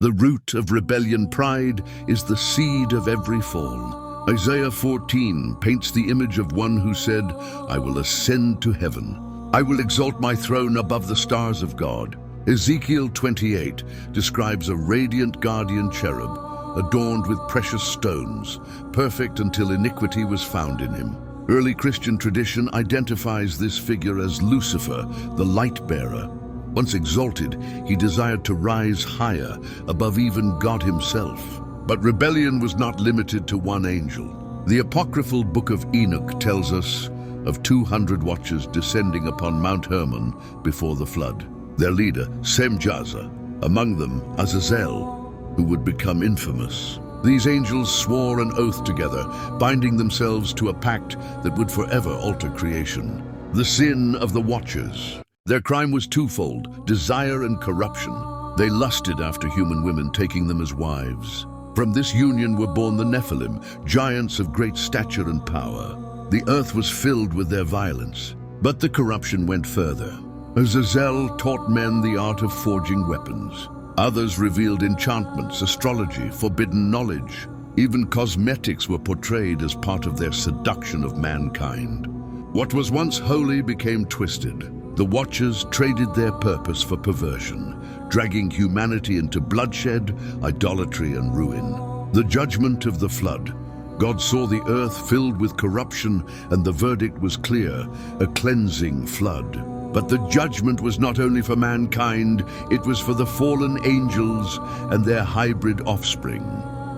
The root of rebellion pride is the seed of every fall. Isaiah 14 paints the image of one who said, "I will ascend to heaven. I will exalt my throne above the stars of God." Ezekiel 28 describes a radiant guardian cherub, adorned with precious stones, perfect until iniquity was found in him. Early Christian tradition identifies this figure as Lucifer, the light bearer. Once exalted, he desired to rise higher, above even God himself. But rebellion was not limited to one angel. The apocryphal Book of Enoch tells us of 200 watchers descending upon Mount Hermon before the flood. Their leader, Semjaza, among them Azazel, who would become infamous. These angels swore an oath together, binding themselves to a pact that would forever alter creation. The sin of the watchers. Their crime was twofold: desire and corruption. They lusted after human women, taking them as wives. From this union were born the Nephilim, giants of great stature and power. The earth was filled with their violence. But the corruption went further. Azazel taught men the art of forging weapons. Others revealed enchantments, astrology, forbidden knowledge. Even cosmetics were portrayed as part of their seduction of mankind. What was once holy became twisted. The Watchers traded their purpose for perversion, dragging humanity into bloodshed, idolatry, and ruin. The judgment of the flood. God saw the earth filled with corruption, and the verdict was clear: a cleansing flood. But the judgment was not only for mankind, it was for the fallen angels and their hybrid offspring.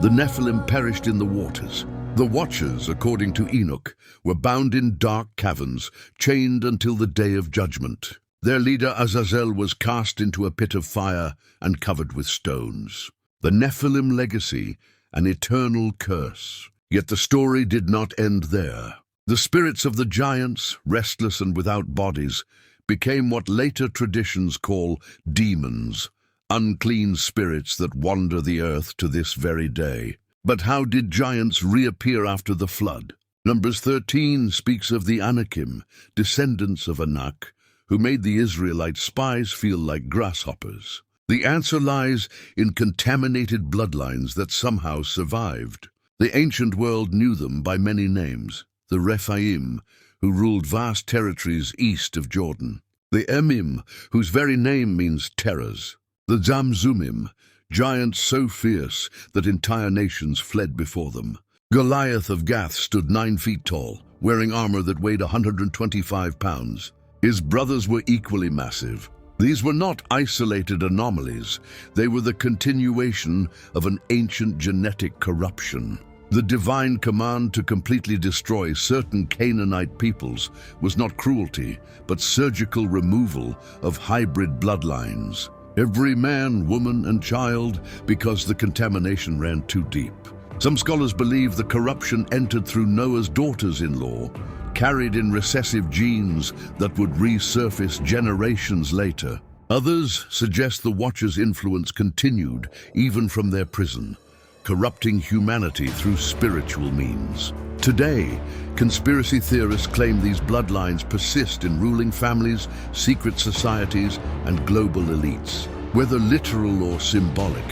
The Nephilim perished in the waters. The Watchers, according to Enoch, were bound in dark caverns, chained until the day of judgment. Their leader Azazel was cast into a pit of fire and covered with stones. The Nephilim legacy, an eternal curse. Yet the story did not end there. The spirits of the giants, restless and without bodies, became what later traditions call demons, unclean spirits that wander the earth to this very day. But how did giants reappear after the flood? Numbers 13 speaks of the Anakim, descendants of Enoch, who made the Israelite spies feel like grasshoppers. The answer lies in contaminated bloodlines that somehow survived. The ancient world knew them by many names: the Rephaim, who ruled vast territories east of Jordan; the Emim, whose very name means terrors; the Zamzumim, giants so fierce that entire nations fled before them. Goliath of Gath stood 9 feet tall, wearing armor that weighed 125 pounds. His brothers were equally massive. These were not isolated anomalies. They were the continuation of an ancient genetic corruption. The divine command to completely destroy certain Canaanite peoples was not cruelty, but surgical removal of hybrid bloodlines. Every man, woman, and child, because the contamination ran too deep. Some scholars believe the corruption entered through Noah's daughters-in-law, carried in recessive genes that would resurface generations later. Others suggest the Watchers' influence continued even from their prison, corrupting humanity through spiritual means. Today, conspiracy theorists claim these bloodlines persist in ruling families, secret societies, and global elites. Whether literal or symbolic,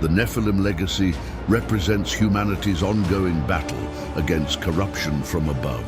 the Nephilim legacy represents humanity's ongoing battle against corruption from above.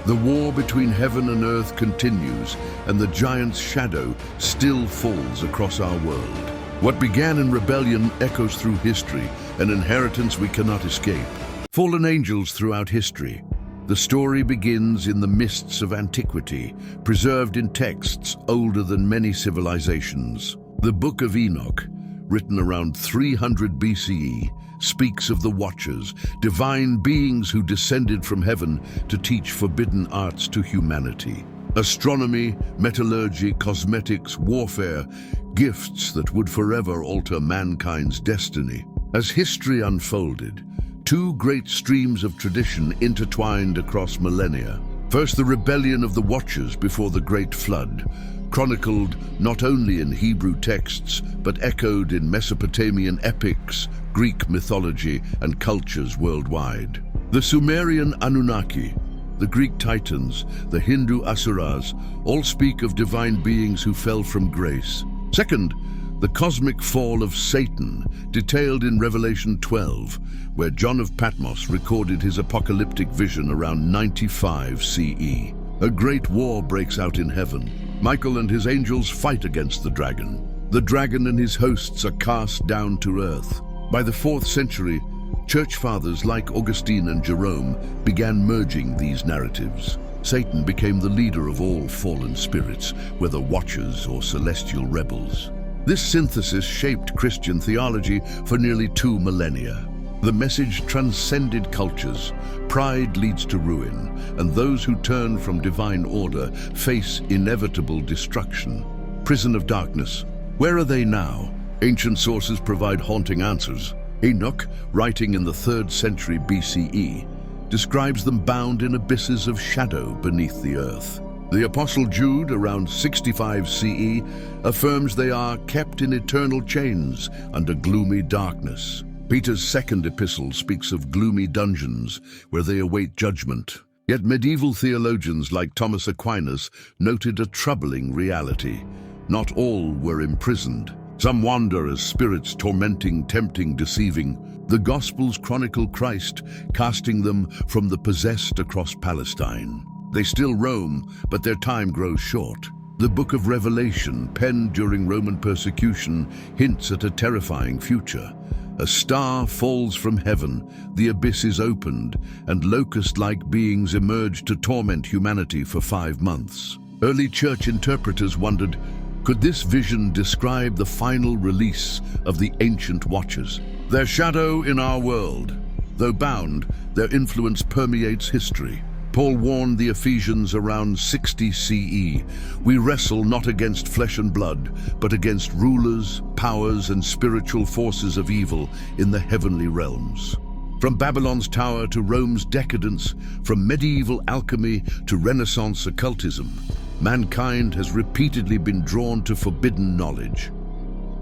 The war between heaven and earth continues, and the giant's shadow still falls across our world. What began in rebellion echoes through history, an inheritance we cannot escape. Fallen angels throughout history. The story begins in the mists of antiquity, preserved in texts older than many civilizations. The Book of Enoch, written around 300 BCE, speaks of the Watchers, divine beings who descended from heaven to teach forbidden arts to humanity. Astronomy, metallurgy, cosmetics, warfare, gifts that would forever alter mankind's destiny. As history unfolded, two great streams of tradition intertwined across millennia. First, the rebellion of the Watchers before the Great Flood, chronicled not only in Hebrew texts, but echoed in Mesopotamian epics, Greek mythology, and cultures worldwide. The Sumerian Anunnaki, the Greek Titans, the Hindu Asuras, all speak of divine beings who fell from grace. Second, The cosmic fall of Satan, detailed in Revelation 12, where John of Patmos recorded his apocalyptic vision around 95 CE. A great war breaks out in heaven. Michael and his angels fight against the dragon. The dragon and his hosts are cast down to earth. By the 4th century, church fathers like Augustine and Jerome began merging these narratives. Satan became the leader of all fallen spirits, whether watchers or celestial rebels. This synthesis shaped Christian theology for nearly 2 millennia. The message transcended cultures. Pride leads to ruin, and those who turn from divine order face inevitable destruction. Prison of darkness. Where are they now? Ancient sources provide haunting answers. Enoch, writing in the 3rd century BCE, describes them bound in abysses of shadow beneath the earth. The Apostle Jude, around 65 CE, affirms they are kept in eternal chains under gloomy darkness. Peter's 2nd epistle speaks of gloomy dungeons where they await judgment. Yet medieval theologians like Thomas Aquinas noted a troubling reality. Not all were imprisoned. Some wander as spirits, tormenting, tempting, deceiving. The Gospels chronicle Christ casting them from the possessed across Palestine. They still roam, but their time grows short. The Book of Revelation, penned during Roman persecution, hints at a terrifying future. A star falls from heaven, the abyss is opened, and locust-like beings emerge to torment humanity for 5 months. Early church interpreters wondered, could this vision describe the final release of the ancient watchers? Their shadow in our world. Though bound, their influence permeates history. Paul warned the Ephesians around 60 CE, "We wrestle not against flesh and blood, but against rulers, powers, and spiritual forces of evil in the heavenly realms." From Babylon's tower to Rome's decadence, from medieval alchemy to Renaissance occultism, mankind has repeatedly been drawn to forbidden knowledge.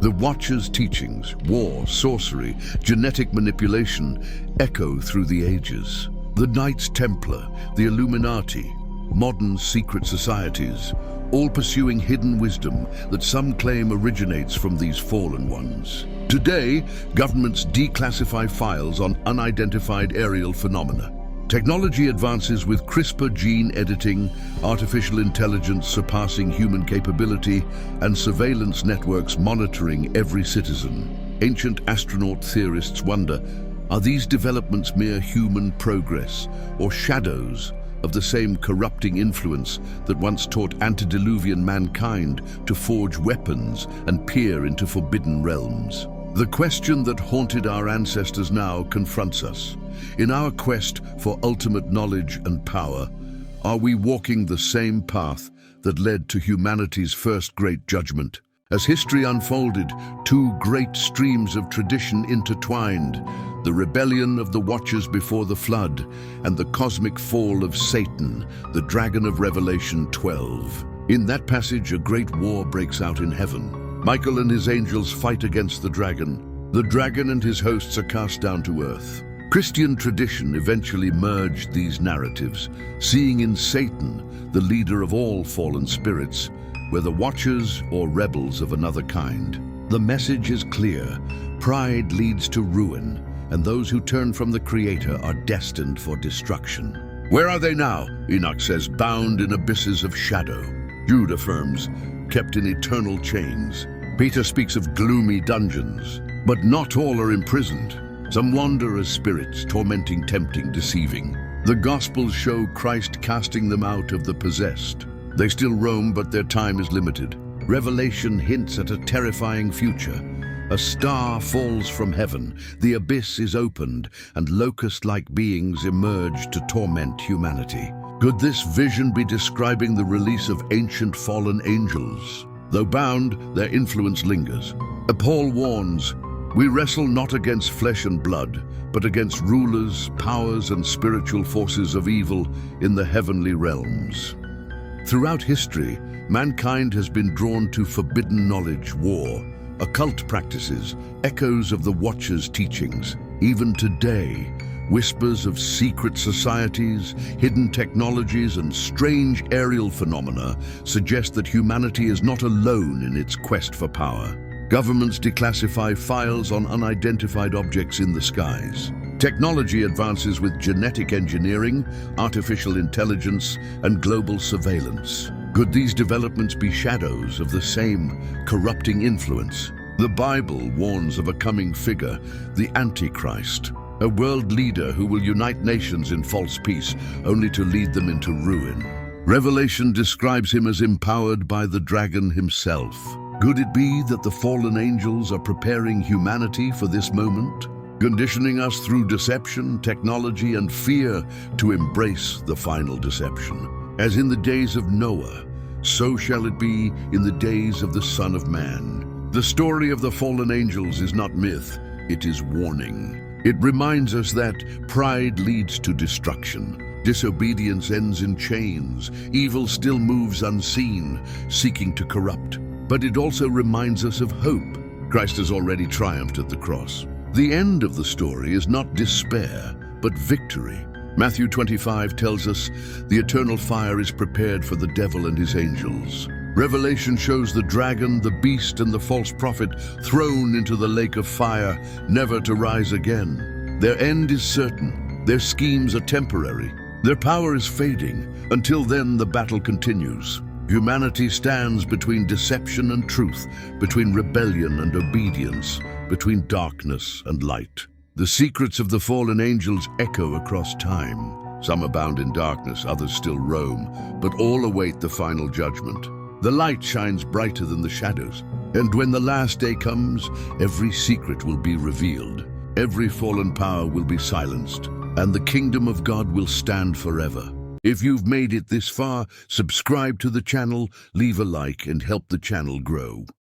The Watchers' teachings, war, sorcery, genetic manipulation, echo through the ages. The Knights Templar, the Illuminati, modern secret societies, all pursuing hidden wisdom that some claim originates from these fallen ones. Today, governments declassify files on unidentified aerial phenomena. Technology advances with CRISPR gene editing, artificial intelligence surpassing human capability, and surveillance networks monitoring every citizen. Ancient astronaut theorists wonder, are these developments mere human progress or shadows of the same corrupting influence that once taught antediluvian mankind to forge weapons and peer into forbidden realms? The question that haunted our ancestors now confronts us. In our quest for ultimate knowledge and power, are we walking the same path that led to humanity's first great judgment? As history unfolded, 2 great streams of tradition intertwined: the rebellion of the Watchers before the flood, and the cosmic fall of Satan, the dragon of Revelation 12. In that passage, a great war breaks out in heaven. Michael and his angels fight against the dragon. The dragon and his hosts are cast down to earth. Christian tradition eventually merged these narratives, seeing in Satan the leader of all fallen spirits, whether watchers or rebels of another kind. The message is clear: pride leads to ruin, and those who turn from the Creator are destined for destruction. Where are they now? Enoch says, bound in abysses of shadow. Jude affirms, kept in eternal chains. Peter speaks of gloomy dungeons, but not all are imprisoned. Some wander as spirits, tormenting, tempting, deceiving. The Gospels show Christ casting them out of the possessed. They still roam, but their time is limited. Revelation hints at a terrifying future. A star falls from heaven, the abyss is opened, and locust-like beings emerge to torment humanity. Could this vision be describing the release of ancient fallen angels? Though bound, their influence lingers. Paul warns, "We wrestle not against flesh and blood, but against rulers, powers, and spiritual forces of evil in the heavenly realms." Throughout history, mankind has been drawn to forbidden knowledge, war, occult practices, echoes of the Watchers' teachings. Even today, whispers of secret societies, hidden technologies, and strange aerial phenomena suggest that humanity is not alone in its quest for power. Governments declassify files on unidentified objects in the skies. Technology advances with genetic engineering, artificial intelligence, and global surveillance. Could these developments be shadows of the same corrupting influence? The Bible warns of a coming figure, the Antichrist, a world leader who will unite nations in false peace, only to lead them into ruin. Revelation describes him as empowered by the dragon himself. Could it be that the fallen angels are preparing humanity for this moment, conditioning us through deception, technology, and fear to embrace the final deception? As in the days of Noah, so shall it be in the days of the Son of Man. The story of the fallen angels is not myth, it is warning. It reminds us that pride leads to destruction. Disobedience ends in chains. Evil still moves unseen, seeking to corrupt. But it also reminds us of hope. Christ has already triumphed at the cross. The end of the story is not despair, but victory. Matthew 25 tells us the eternal fire is prepared for the devil and his angels. Revelation shows the dragon, the beast, and the false prophet thrown into the lake of fire, never to rise again. Their end is certain. Their schemes are temporary. Their power is fading. Until then, the battle continues. Humanity stands between deception and truth, between rebellion and obedience, between darkness and light. The secrets of the fallen angels echo across time. Some are bound in darkness, others still roam, but all await the final judgment. The light shines brighter than the shadows, and when the last day comes, every secret will be revealed. Every fallen power will be silenced, and the kingdom of God will stand forever. If you've made it this far, subscribe to the channel, leave a like, and help the channel grow.